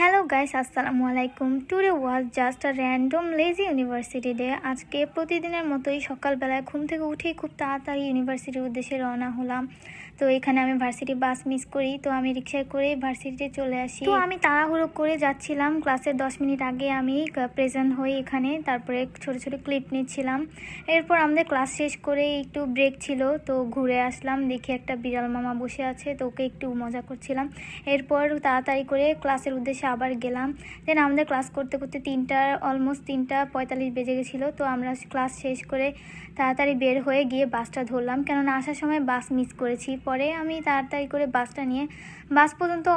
Hello guys, আসসালামু আলাইকুম। Today was just a random lazy university day. আজকে প্রতিদিনের মতোই সকালবেলায় ঘুম থেকে উঠেই খুব তাড়াতাড়ি ইউনিভার্সিটির উদ্দেশ্যে রওনা হলাম। তো এখানে আমি ভার্সিটি বাস মিস করি, তো আমি রিক্সায় করে ভার্সিটিতে চলে আসি। তো আমি তাড়াহুড়ো করে যাচ্ছিলাম, ক্লাসের 10 মিনিট আগে আমি প্রেজেন্ট হই এখানে, তারপরে ছোট ছোট ক্লিপ নিচ্ছিলাম। এরপর আমাদের ক্লাস শেষ করে একটু ব্রেক ছিল, তো ঘুরে আসলাম, দেখি একটা বিড়াল মামা বসে আছে, তো ওকে একটু মজা করছিলাম। এরপর তাড়াতাড়ি করে ক্লাসের উদ্দেশ্যে আবার গেলাম। দেন আমাদের ক্লাস করতে করতে অলমোস্ট 3:45 বেজে গেছিলো। তো আমরা ক্লাস শেষ করে তাড়াতাড়ি বের হয়ে গিয়ে বাসটা ধরলাম, কেননা আসার সময় বাস মিস করেছি। পরে আমি তাড়াতাড়ি করে বাসটা নিয়ে বাস পর্যন্ত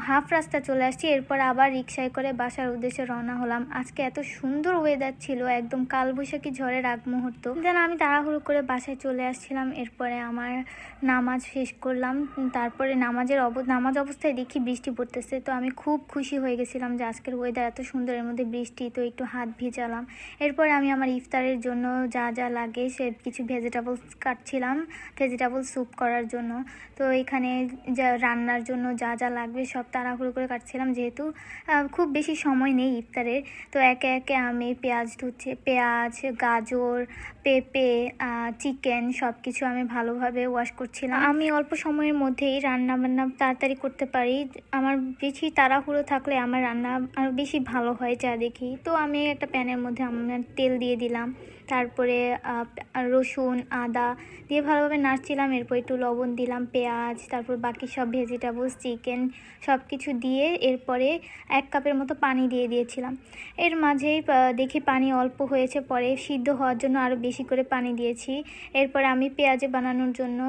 হাফ রাস্তা চলে আসছি। এরপর আবার রিক্সায় করে বাসার উদ্দেশ্যে রওনা হলাম। আজকে এত সুন্দর ওয়েদার ছিল, একদম কালবৈশাখী ঝড়ের আগ মুহূর্ত। দেন আমি তাড়াহুড়ো করে বাসায় চলে আসছিলাম। এরপরে আমার নামাজ শেষ করলাম। তারপরে নামাজ অবস্থায় দেখি বৃষ্টি পড়তেছে, তো আমি খুব খুশি হয়ে গেছিলাম যে আজকের ওয়েদার এত সুন্দর, এর মধ্যে বৃষ্টি, তো একটু হাত ভিজালাম। এরপরে আমি আমার ইফতারের জন্য যা যা লাগে সে কিছু ভেজিটেবলস কাটছিলাম, ভেজিটেবল স্যুপ করার জন্য। তো এখানে যা রান্নার জন্য যা যা লাগবে সব তাড়াহুড়ো করে কাটছিলাম, যেহেতু খুব বেশি সময় নেই ইফতারের। তো একে একে আমি পেঁয়াজ, গাজর, পেঁপে, চিকেন সব কিছু আমি ভালোভাবে ওয়াশ করছিলাম। আমি অল্প সময়ের মধ্যেই রান্না বান্না তাড়াতাড়ি করতে পারি। আমার বেশি তাড়াহুড়ো থাকলে আমার রান্না আরও বেশি ভালো হয় যা দেখি। তো আমি একটা প্যানের মধ্যে আমার তেল দিয়ে দিলাম, তারপরে রসুন আদা দিয়ে ভালোভাবে নাড়ছিলাম। এরপর একটু লবণ দিলাম, পেঁয়াজ, তারপর বাকি সব ভেজিটেবলস, চিকেন সব কিছু দিয়ে এরপরে 1 কাপের মতো পানি দিয়ে দিয়েছিলাম। এর মাঝেই দেখি পানি অল্প হয়েছে, পরে সিদ্ধ হওয়ার জন্য আরও বেশি করে পানি দিয়েছি। এরপরে আমি পেঁয়াজে বানানোর জন্য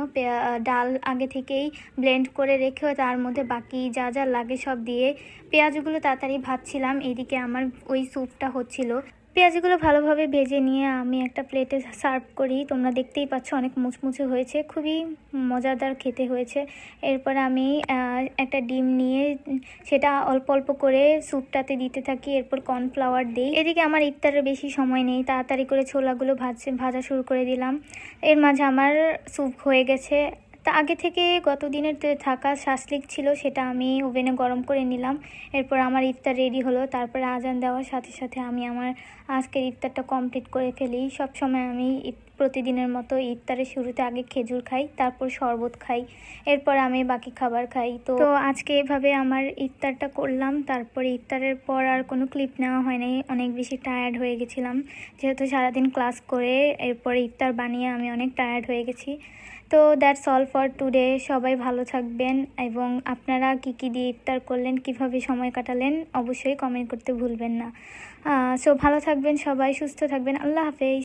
ডাল আগে থেকেই ব্লেন্ড করে রেখে তার মধ্যে বাকি যা যা লাগে সব দিয়ে পেঁয়াজগুলো তাড়াতাড়ি ভাজছিলাম। এদিকে আমার ওই স্যুপটা হচ্ছিল। পেঁয়াজগুলো ভালোভাবে ভেজে নিয়ে আমি একটা প্লেটে সার্ভ করি। তোমরা দেখতেই পাচ্ছ অনেক মুচমুচে হয়েছে, খুবই মজাদার খেতে হয়েছে। এরপর আমি একটা ডিম নিয়ে সেটা অল্প অল্প করে স্যুপটাতে দিতে থাকি, এরপর কর্নফ্লাওয়ার দিই। এদিকে আমার ইফতারের বেশি সময় নেই, তাড়াতাড়ি করে ছোলাগুলো ভাজা শুরু করে দিলাম। এর মাঝে আমার স্যুপ হয়ে গেছে। তা আগে থেকে গত দিনের থাকা শাসলিক ছিল, সেটা আমি ওভেনে গরম করে নিলাম। এরপর আমার ইফতার রেডি হলো। তারপরে আজান দেওয়ার সাথে সাথে আমি আমার আজকের ইফতারটা কমপ্লিট করে ফেলি। সব সময় আমি প্রতিদিনের মতো ইফতারের শুরুতে আগে খেজুর খাই, তারপর শরবত খাই, এরপর আমি বাকি খাবার খাই। তো আজকে এভাবে আমার ইফতারটা করলাম। তারপরে ইফতারের পর আর কোনো ক্লিপ নেওয়া হয় নাই, অনেক বেশি টায়ার্ড হয়ে গেছিলাম, যেহেতু সারাদিন ক্লাস করে এরপরে ইফতার বানিয়ে আমি অনেক টায়ার্ড হয়ে গেছি। তো দ্যাটস অল ফর টুডে। সবাই ভালো থাকবেন, এবং আপনারা কি দিয়ে ইফতার করলেন, কিভাবে সময় কাটালেন অবশ্যই কমেন্ট করতে ভুলবেন না। সো ভালো থাকবেন সবাই, সুস্থ থাকবেন। আল্লাহ হাফেজ।